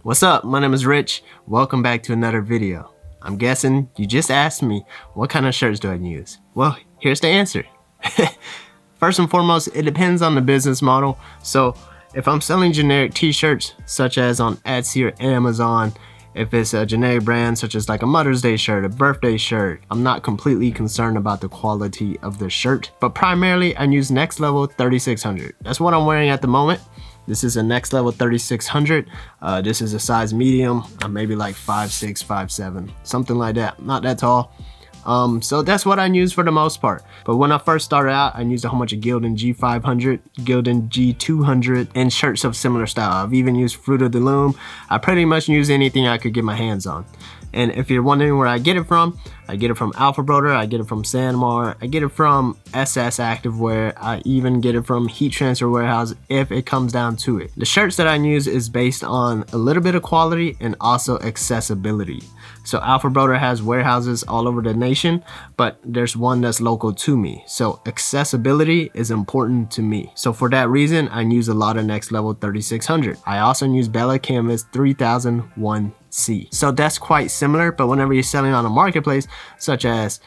What's up? My name is Rich. Welcome back to another video. I'm guessing you just asked me what kind of shirts do I use? Well, here's the answer. First and foremost, it depends on the business model. So if I'm selling generic t-shirts such as on Etsy or Amazon, if it's a generic brand such as like a Mother's Day shirt, a birthday shirt, I'm not completely concerned about the quality of the shirt, but primarily I use Next Level 3600. That's what I'm wearing at the moment. This is a Next Level 3600. This is a size medium. I'm maybe like 5'6", 5'7", something like that. Not that tall. So that's what I use for the most part. But when I first started out, I used a whole bunch of Gildan G500, Gildan G200, and shirts of similar style. I've even used Fruit of the Loom. I pretty much use anything I could get my hands on. And if you're wondering where I get it from Alpha Broder, I get it from Sanmar, I get it from SS Activewear, I even get it from Heat Transfer Warehouse if it comes down to it. The shirts that I use is based on a little bit of quality and also accessibility. So Alpha Broder has warehouses all over the nation, but there's one that's local to me. So accessibility is important to me. So for that reason, I use a lot of Next Level 3600. I also use Bella Canvas 3001C. So that's quite similar, but whenever you're selling on a marketplace such as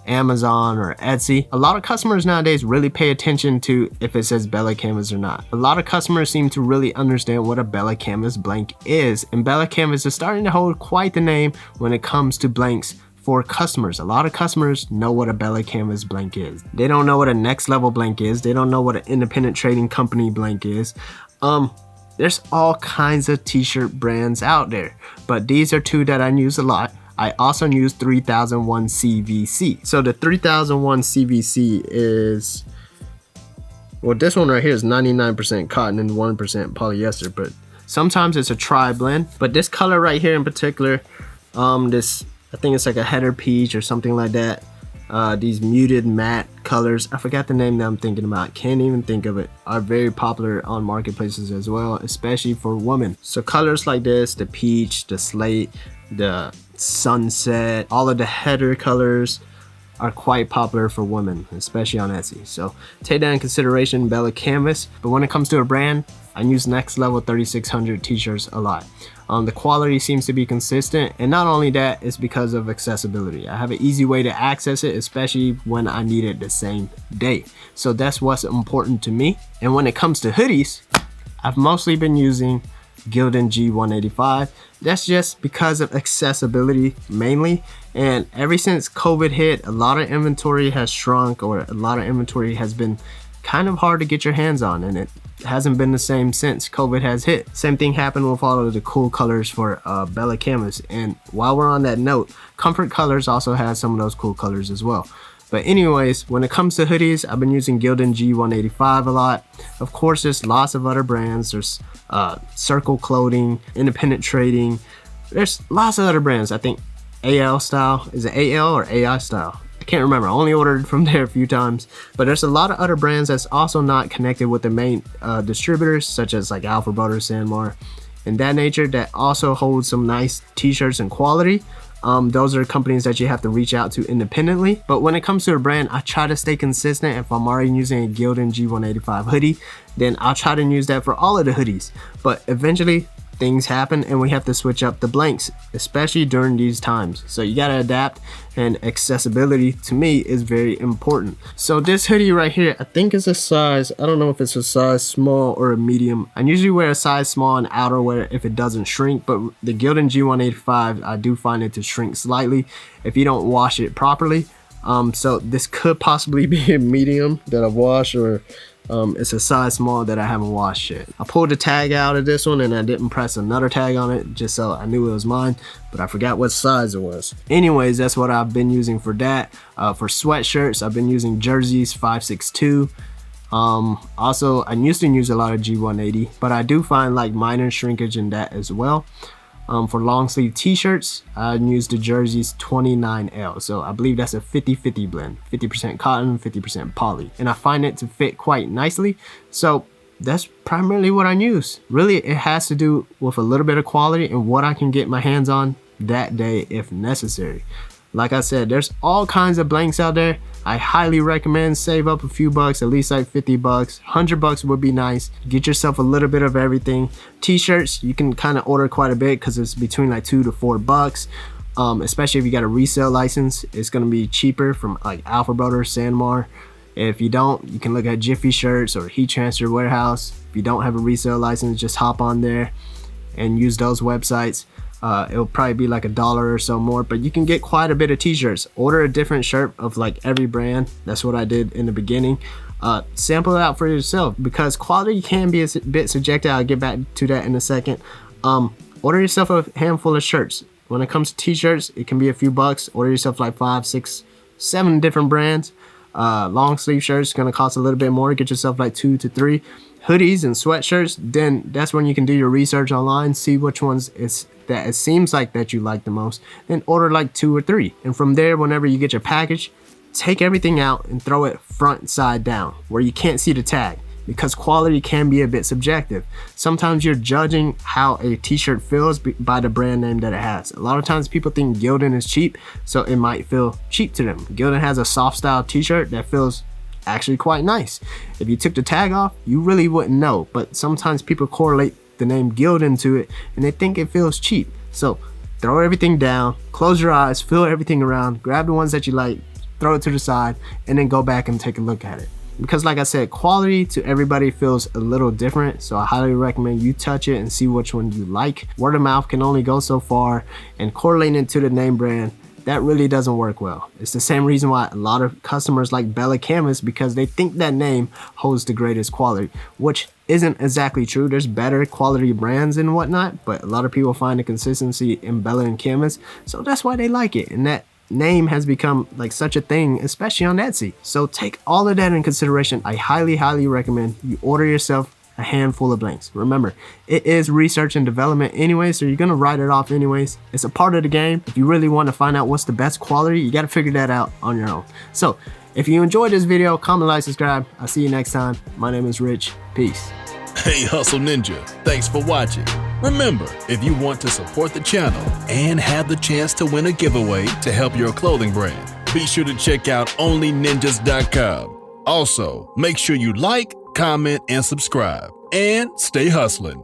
Amazon or Etsy, a lot of customers nowadays really pay attention to if it says Bella Canvas or not. A lot of customers seem to really understand what a Bella Canvas blank is, and Bella Canvas is starting to hold quite the name when it comes to blanks for customers. A lot of customers know what a Bella Canvas blank is. They don't know what a Next Level blank is. They don't know what an independent trading company blank is. There's all kinds of t-shirt brands out there, but these are two that I use a lot. I also use 3001 CVC. So the 3001 CVC is, well, this one right here is 99% cotton and 1% polyester, but sometimes it's a tri-blend. But this color right here in particular, this, I think it's like a header peach or something like that. These muted matte colors, I forgot the name that I'm thinking about, can't even think of it, are very popular on marketplaces as well, especially for women. So colors like this, the peach, the slate, the sunset, all of the header colors are quite popular for women, especially on Etsy. So take that in consideration, Bella Canvas. But when it comes to a brand, I use Next Level 3600 t-shirts a lot. The quality seems to be consistent, and not only that, it's because of accessibility. I have an easy way to access it, especially when I need it the same day. So that's what's important to me. And when it comes to hoodies, I've mostly been using Gildan G185. That's just because of accessibility mainly. And ever since COVID hit, a lot of inventory has shrunk, or a lot of inventory has been kind of hard to get your hands on, and it hasn't been the same since COVID has hit. Same thing happened with all of the cool colors for Bella Canvas. And while we're on that note, Comfort Colors also has some of those cool colors as well. But anyways, when it comes to hoodies, I've been using Gildan G185 a lot. Of course, there's lots of other brands. There's Circle Clothing, Independent Trading. There's lots of other brands. I think AL Style, is it AL or AI Style? I can't remember. I only ordered from there a few times. But there's a lot of other brands that's also not connected with the main distributors, such as like Alpha Broder, Sanmar, and that nature, that also hold some nice t-shirts and quality. Those are companies that you have to reach out to independently. But when it comes to a brand, I try to stay consistent. If I'm already using a Gildan G185 hoodie, then I'll try to use that for all of the hoodies. But eventually things happen and we have to switch up the blanks, especially during these times. So you gotta adapt, and accessibility to me is very important. So this hoodie right here, I think it's a size, I don't know if it's a size small or a medium. I usually wear a size small in outerwear if it doesn't shrink, but the Gildan G185, I do find it to shrink slightly if you don't wash it properly. So this could possibly be a medium that I've washed, or it's a size small that I haven't washed yet. I pulled the tag out of this one and I didn't press another tag on it just so I knew it was mine, but I forgot what size it was. Anyways, that's what I've been using for that. For sweatshirts, I've been using jerseys 562. Also, I used to use a lot of G180, but I do find like minor shrinkage in that as well. For long sleeve t-shirts, I use the jerseys 29L. So I believe that's a 50-50 blend, 50% cotton, 50% poly. And I find it to fit quite nicely. So that's primarily what I use. Really, it has to do with a little bit of quality and what I can get my hands on that day if necessary. Like I said, there's all kinds of blanks out there. I highly recommend save up a few bucks, at least like 50 bucks. 100 bucks would be nice. Get yourself a little bit of everything. T-shirts, you can kind of order quite a bit because it's between like $2 to $4. Especially if you got a resale license, it's going to be cheaper from like Alpha Brother, Sanmar. If you don't, you can look at Jiffy Shirts or Heat Transfer Warehouse. If you don't have a resale license, just hop on there and use those websites. It'll probably be like $1 or so more, but you can get quite a bit of t-shirts. Order a different shirt of like every brand. That's what I did in the beginning. Sample it out for yourself because quality can be a bit subjective. I'll get back to that in a second. Order yourself a handful of shirts. When it comes to t-shirts, it can be a few bucks. Order yourself like 5, 6, 7 different brands. Long sleeve shirts gonna cost a little bit more. Get yourself like 2 to 3. Hoodies and sweatshirts, then that's when you can do your research online, see which ones that it seems like that you like the most, then order like 2 or 3. And from there, whenever you get your package, take everything out and throw it front side down where you can't see the tag, because quality can be a bit subjective. Sometimes you're judging how a t-shirt feels by the brand name that it has. A lot of times people think Gildan is cheap, so it might feel cheap to them. Gildan has a soft style t-shirt that feels actually quite nice. If you took the tag off, you really wouldn't know, but sometimes people correlate the name Gildan to it and they think it feels cheap. So throw everything down, close your eyes, feel everything around, grab the ones that you like, throw it to the side, and then go back and take a look at it. Because like I said, quality to everybody feels a little different, so I highly recommend you touch it and see which one you like. Word of mouth can only go so far, and correlating it to the name brand, that really doesn't work well. It's the same reason why a lot of customers like Bella Canvas, because they think that name holds the greatest quality, which isn't exactly true. There's better quality brands and whatnot, but a lot of people find the consistency in Bella and Canvas, so that's why they like it. And that name has become like such a thing, especially on Etsy. So take all of that in consideration. I highly recommend you order yourself a handful of blanks. Remember, it is research and development anyway, so you're gonna write it off anyways. It's a part of the game. If you really want to find out what's the best quality, you got to figure that out on your own. So if you enjoyed this video, comment, like, subscribe. I'll see you next time. My name is Rich. Peace. Hey Hustle Ninja, thanks for watching. Remember, if you want to support the channel and have the chance to win a giveaway to help your clothing brand, be sure to check out onlyninjas.com. Also, make sure you like, comment, and subscribe. And stay hustling.